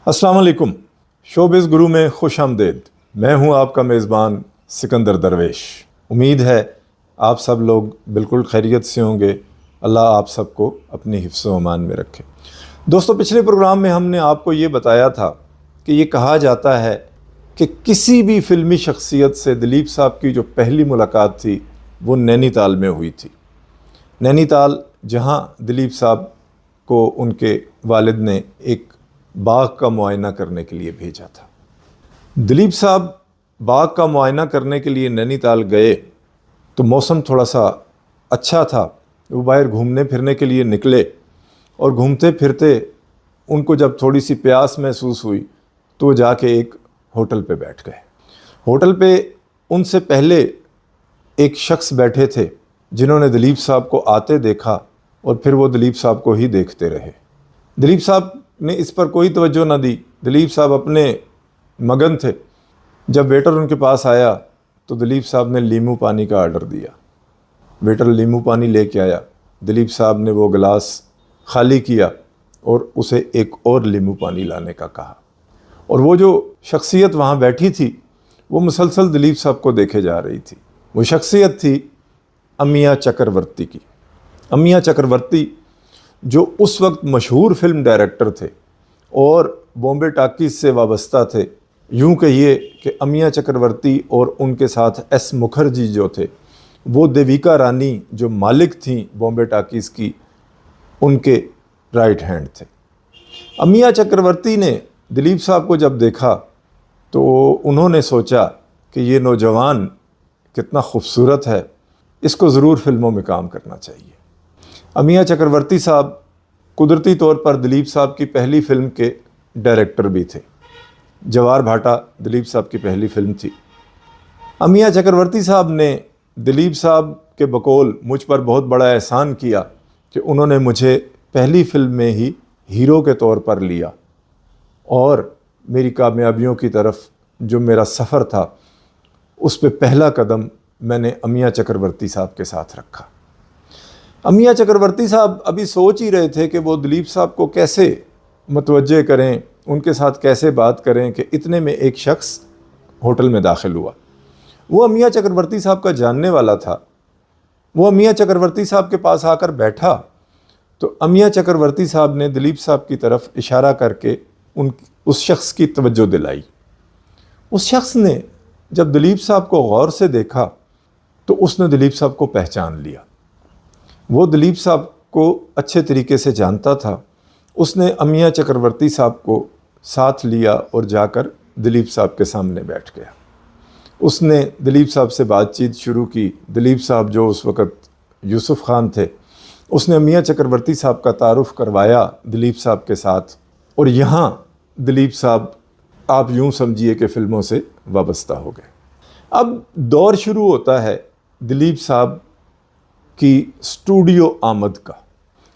अस्सलाम वालेकुम। शोबिज़ गुरु में खुश आमदेद। मैं हूं आपका मेज़बान सिकंदर दरवेश। उम्मीद है आप सब लोग बिल्कुल खैरियत से होंगे। अल्लाह आप सबको अपनी हिफ्ज़ व अमान में रखे। दोस्तों, पिछले प्रोग्राम में हमने आपको ये बताया था कि ये कहा जाता है कि किसी भी फिल्मी शख्सियत से दिलीप साहब की जो पहली मुलाकात थी वो नैनीताल में हुई थी। नैनीताल, जहां दिलीप साहब को उनके वालिद ने एक बाग का मुआयना करने के लिए भेजा था। दिलीप साहब बाग का मुआयना करने के लिए नैनीताल गए तो मौसम थोड़ा सा अच्छा था। वो बाहर घूमने फिरने के लिए निकले और घूमते फिरते उनको जब थोड़ी सी प्यास महसूस हुई तो जाके एक होटल पे बैठ गए। होटल पे उनसे पहले एक शख्स बैठे थे जिन्होंने दिलीप साहब को आते देखा और फिर वो दिलीप साहब को ही देखते रहे। दिलीप साहब ने इस पर कोई तवज्जो न दी। दिलीप साहब अपने मगन थे। जब वेटर उनके पास आया तो दिलीप साहब ने लीमू पानी का आर्डर दिया। वेटर लीमू पानी लेके आया। दिलीप साहब ने वो गिलास खाली किया और उसे एक और लीमू पानी लाने का कहा। और वो जो शख्सियत वहाँ बैठी थी वो मुसलसल दिलीप साहब को देखे जा रही थी। वो शख्सियत थी अमिया चक्रवर्ती की। अमिया चक्रवर्ती जो उस वक्त मशहूर फिल्म डायरेक्टर थे और बॉम्बे टाकीज़ से वाबस्ता थे। यूँ कहिए कि अमिया चक्रवर्ती और उनके साथ एस मुखर्जी जो थे वो देविका रानी जो मालिक थीं बॉम्बे टाकीज़ की, उनके राइट हैंड थे। अमिया चक्रवर्ती ने दिलीप साहब को जब देखा तो उन्होंने सोचा कि ये नौजवान कितना खूबसूरत है, इसको ज़रूर फिल्मों में काम करना चाहिए। अमिया चक्रवर्ती साहब कुदरती तौर पर दिलीप साहब की पहली फिल्म के डायरेक्टर भी थे। जवार भाटा दिलीप साहब की पहली फिल्म थी। अमिया चक्रवर्ती साहब ने दिलीप साहब के बकौल मुझ पर बहुत बड़ा एहसान किया कि उन्होंने मुझे पहली फिल्म में ही हीरो के तौर पर लिया और मेरी कामयाबियों की तरफ जो मेरा सफ़र था उस पे पहला कदम मैंने अमिया चक्रवर्ती साहब के साथ रखा। अमिया चक्रवर्ती साहब अभी सोच ही रहे थे कि वो दिलीप साहब को कैसे मुतवज्जे करें, उनके साथ कैसे बात करें कि इतने में एक शख्स होटल में दाखिल हुआ। वो अमिया चक्रवर्ती साहब का जानने वाला था। वो अमिया चक्रवर्ती साहब के पास आकर बैठा तो अमिया चक्रवर्ती साहब ने दिलीप साहब की तरफ इशारा करके उस शख्स की तवज्जो दिलाई। उस शख्स ने जब दिलीप साहब को गौर से देखा तो उसने दिलीप साहब को पहचान लिया। वो दिलीप साहब को अच्छे तरीके से जानता था। उसने अमिया चक्रवर्ती साहब को साथ लिया और जाकर दिलीप साहब के सामने बैठ गया। उसने दिलीप साहब से बातचीत शुरू की। दिलीप साहब जो उस वक़्त यूसुफ खान थे, उसने अमिया चक्रवर्ती साहब का तारुफ़ करवाया दिलीप साहब के साथ। और यहाँ दिलीप साहब आप यूँ समझिए कि फ़िल्मों से वाबस्ता हो गए। अब दौर शुरू होता है दिलीप साहब की स्टूडियो आमद का।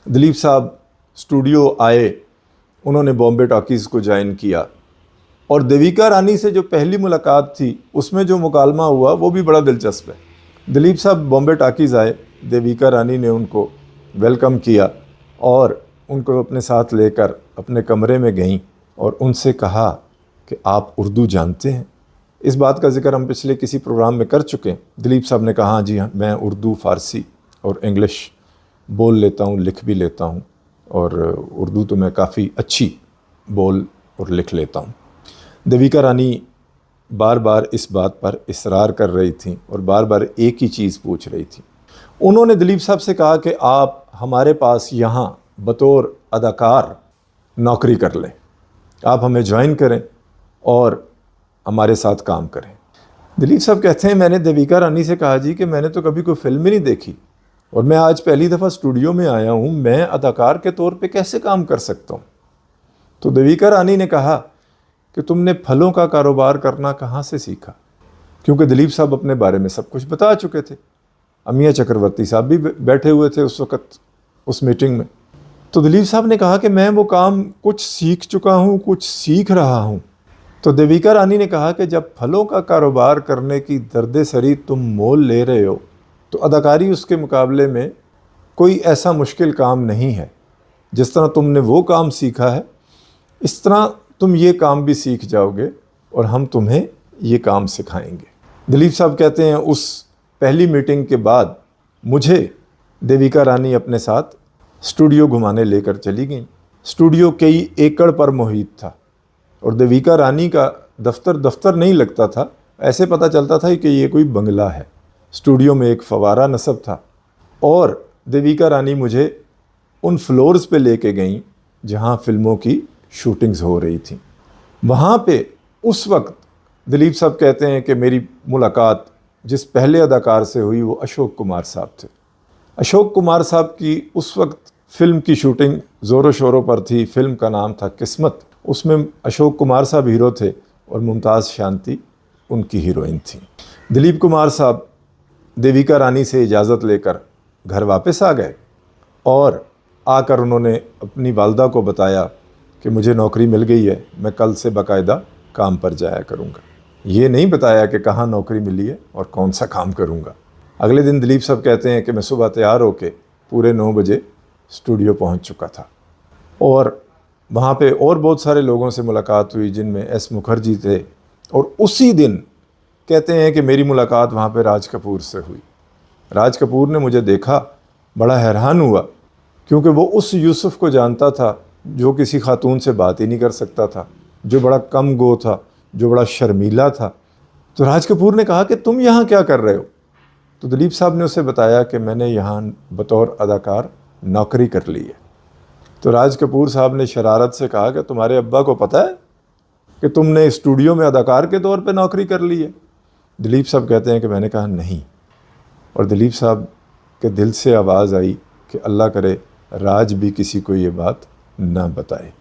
दिलीप साहब स्टूडियो आए, उन्होंने बॉम्बे टॉकीज़ को ज्वाइन किया और देविका रानी से जो पहली मुलाकात थी उसमें जो मुकालमा हुआ वो भी बड़ा दिलचस्प है। दिलीप साहब बॉम्बे टॉकीज़ आए, देविका रानी ने उनको वेलकम किया और उनको अपने साथ लेकर अपने कमरे में गईं और उनसे कहा कि आप उर्दू जानते हैं। इस बात का जिक्र हम पिछले किसी प्रोग्राम में कर चुके हैं। दिलीप साहब ने कहा, जी हाँ, मैं उर्दू, फ़ारसी और इंग्लिश बोल लेता हूँ, लिख भी लेता हूँ और उर्दू तो मैं काफ़ी अच्छी बोल और लिख लेता हूँ। देविका रानी बार बार इस बात पर इसरार कर रही थी और बार बार एक ही चीज़ पूछ रही थी। उन्होंने दिलीप साहब से कहा कि आप हमारे पास यहाँ बतौर अदाकार नौकरी कर लें, आप हमें ज्वाइन करें और हमारे साथ काम करें। दिलीप साहब कहते हैं, मैंने देविका रानी से कहा, जी कि मैंने तो कभी कोई फिल्म ही नहीं देखी और मैं आज पहली दफ़ा स्टूडियो में आया हूँ, मैं अदाकार के तौर पे कैसे काम कर सकता हूँ। तो देविका रानी ने कहा कि तुमने फलों का कारोबार करना कहाँ से सीखा, क्योंकि दिलीप साहब अपने बारे में सब कुछ बता चुके थे। अमिया चक्रवर्ती साहब भी बैठे हुए थे उस वक़्त उस मीटिंग में। तो दिलीप साहब ने कहा कि मैं वो काम कुछ सीख चुका हूँ, कुछ सीख रहा हूँ। तो देविका रानी ने कहा कि जब फलों का कारोबार करने की दर्द-ए-सरी तुम मोल ले रहे हो तो अदाकारी उसके मुकाबले में कोई ऐसा मुश्किल काम नहीं है। जिस तरह तुमने वो काम सीखा है इस तरह तुम ये काम भी सीख जाओगे और हम तुम्हें ये काम सिखाएंगे। दिलीप साहब कहते हैं उस पहली मीटिंग के बाद मुझे देविका रानी अपने साथ स्टूडियो घुमाने लेकर चली गई। स्टूडियो कई एकड़ पर मोहित था और देविका रानी का दफ्तर नहीं लगता था, ऐसे पता चलता था कि ये कोई बंगला है। स्टूडियो में एक फवारा नस्ब था और देविका रानी मुझे उन फ्लोर्स पे लेके गईं जहाँ फिल्मों की शूटिंग्स हो रही थी। वहाँ पे उस वक्त दिलीप साहब कहते हैं कि मेरी मुलाकात जिस पहले अदाकार से हुई वो अशोक कुमार साहब थे। अशोक कुमार साहब की उस वक्त फिल्म की शूटिंग ज़ोरों शोरों पर थी। फिल्म का नाम था किस्मत। उसमें अशोक कुमार साहब हीरो थे और मुमताज़ शांति उनकी हीरोइन थी। दिलीप कुमार साहब देविका रानी से इजाज़त लेकर घर वापस आ गए और आकर उन्होंने अपनी वालदा को बताया कि मुझे नौकरी मिल गई है, मैं कल से बाकायदा काम पर जाया करूँगा। ये नहीं बताया कि कहाँ नौकरी मिली है और कौन सा काम करूँगा। अगले दिन दिलीप साहब कहते हैं कि मैं सुबह तैयार होके पूरे 9 बजे स्टूडियो पहुँच चुका था और वहाँ पे और बहुत सारे लोगों से मुलाकात हुई जिनमें एस मुखर्जी थे। और उसी दिन कहते हैं कि मेरी मुलाकात वहाँ पे राज कपूर से हुई। राज कपूर ने मुझे देखा, बड़ा हैरान हुआ क्योंकि वो उस यूसुफ को जानता था जो किसी खातून से बात ही नहीं कर सकता था, जो बड़ा कम गो था, जो बड़ा शर्मीला था। तो राज कपूर ने कहा कि तुम यहाँ क्या कर रहे हो? तो दिलीप साहब ने उसे बताया कि मैंने यहाँ बतौर अदाकार नौकरी कर ली है। तो राज कपूर साहब ने शरारत से कहा कि तुम्हारे अब्बा को पता है कि तुमने स्टूडियो में अदाकार के तौर पे नौकरी कर ली है? दिलीप साहब कहते हैं कि मैंने कहा नहीं। और दिलीप साहब के दिल से आवाज़ आई कि अल्लाह करे राज भी किसी को ये बात ना बताए।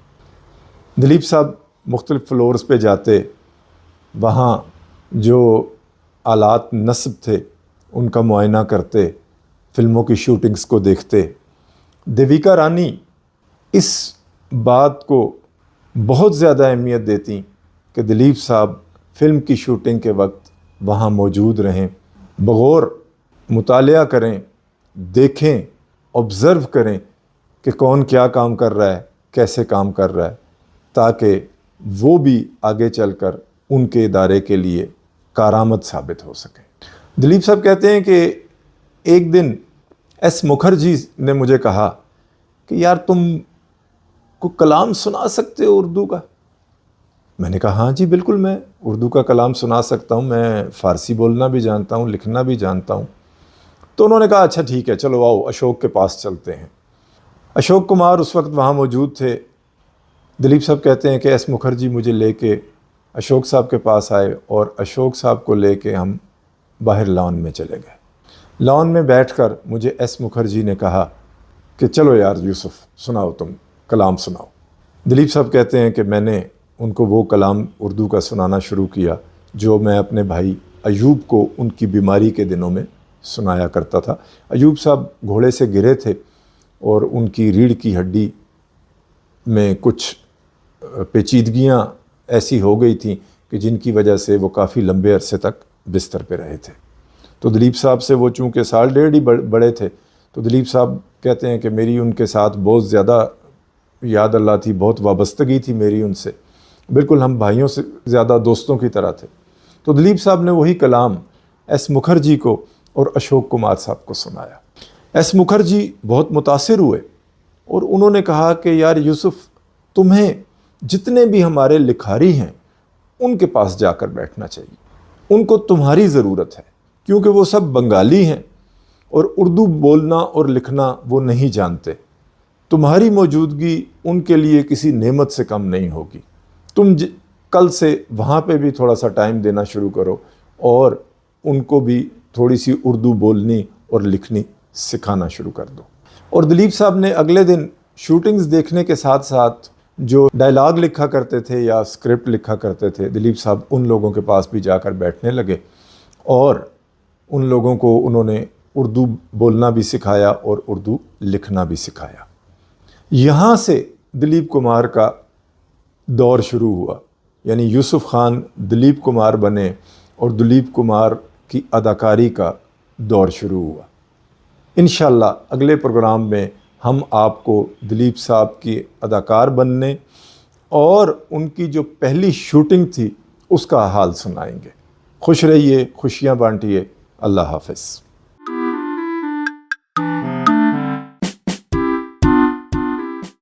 दिलीप साहब मुख्तलिफ़ फ्लोर्स पे जाते, वहाँ जो आलात नस्ब थे उनका मुआयना करते, फिल्मों की शूटिंग्स को देखते। देविका रानी इस बात को बहुत ज़्यादा अहमियत देती कि दिलीप साहब फिल्म की शूटिंग के वक्त वहाँ मौजूद रहें, बगौर मुतालिया करें, देखें, ऑब्ज़र्व करें कि कौन क्या काम कर रहा है, कैसे काम कर रहा है, ताकि वो भी आगे चलकर उनके इदारे के लिए कारामद साबित हो सके। दिलीप साहब कहते हैं कि एक दिन एस मुखर्जी ने मुझे कहा कि यार तुम को कलाम सुना सकते हो उर्दू का? मैंने कहा हाँ जी बिल्कुल, मैं उर्दू का कलाम सुना सकता हूँ, मैं फ़ारसी बोलना भी जानता हूँ, लिखना भी जानता हूँ। तो उन्होंने कहा अच्छा ठीक है, चलो आओ अशोक के पास चलते हैं। अशोक कुमार उस वक्त वहाँ मौजूद थे। दिलीप साहब कहते हैं कि एस मुखर्जी मुझे लेके अशोक साहब के पास आए और अशोक साहब को लेके हम बाहर लॉन में चले गए। लॉन में बैठकर मुझे एस मुखर्जी ने कहा कि चलो यार यूसुफ सुनाओ, तुम कलाम सुनाओ। दिलीप साहब कहते हैं कि मैंने उनको वो कलाम उर्दू का सुनाना शुरू किया जो मैं अपने भाई अयूब को उनकी बीमारी के दिनों में सुनाया करता था। अयूब साहब घोड़े से गिरे थे और उनकी रीढ़ की हड्डी में कुछ पेचीदगियाँ ऐसी हो गई थी कि जिनकी वजह से वो काफ़ी लंबे अरसे तक बिस्तर पे रहे थे। तो दिलीप साहब से वो चूँकि 1.5 ही बड़े थे, तो दिलीप साहब कहते हैं कि मेरी उनके साथ बहुत ज़्यादा याद अल्लाह थी, बहुत वाबस्तगी थी मेरी उनसे, बिल्कुल हम भाइयों से ज़्यादा दोस्तों की तरह थे। तो दिलीप साहब ने वही कलाम एस मुखर्जी को और अशोक कुमार साहब को सुनाया। एस मुखर्जी बहुत मुतासिर हुए और उन्होंने कहा कि यार यूसुफ, तुम्हें जितने भी हमारे लिखारी हैं उनके पास जाकर बैठना चाहिए, उनको तुम्हारी ज़रूरत है, क्योंकि वो सब बंगाली हैं और उर्दू बोलना और लिखना वो नहीं जानते। तुम्हारी मौजूदगी उनके लिए किसी नेमत से कम नहीं होगी। तुम कल से वहाँ पे भी थोड़ा सा टाइम देना शुरू करो और उनको भी थोड़ी सी उर्दू बोलनी और लिखनी सिखाना शुरू कर दो। और दिलीप साहब ने अगले दिन शूटिंग्स देखने के साथ साथ जो डायलॉग लिखा करते थे या स्क्रिप्ट लिखा करते थे, दिलीप साहब उन लोगों के पास भी जाकर बैठने लगे और उन लोगों को उन्होंने उर्दू बोलना भी सिखाया और उर्दू लिखना भी सिखाया। यहाँ से दिलीप कुमार का दौर शुरू हुआ, यानी यूसुफ खान दिलीप कुमार बने और दिलीप कुमार की अदाकारी का दौर शुरू हुआ। इंशाअल्लाह अगले प्रोग्राम में हम आपको दिलीप साहब की अदाकार बनने और उनकी जो पहली शूटिंग थी उसका हाल सुनाएंगे। खुश रहिए, खुशियाँ बांटिए। अल्लाह हाफ़िज़।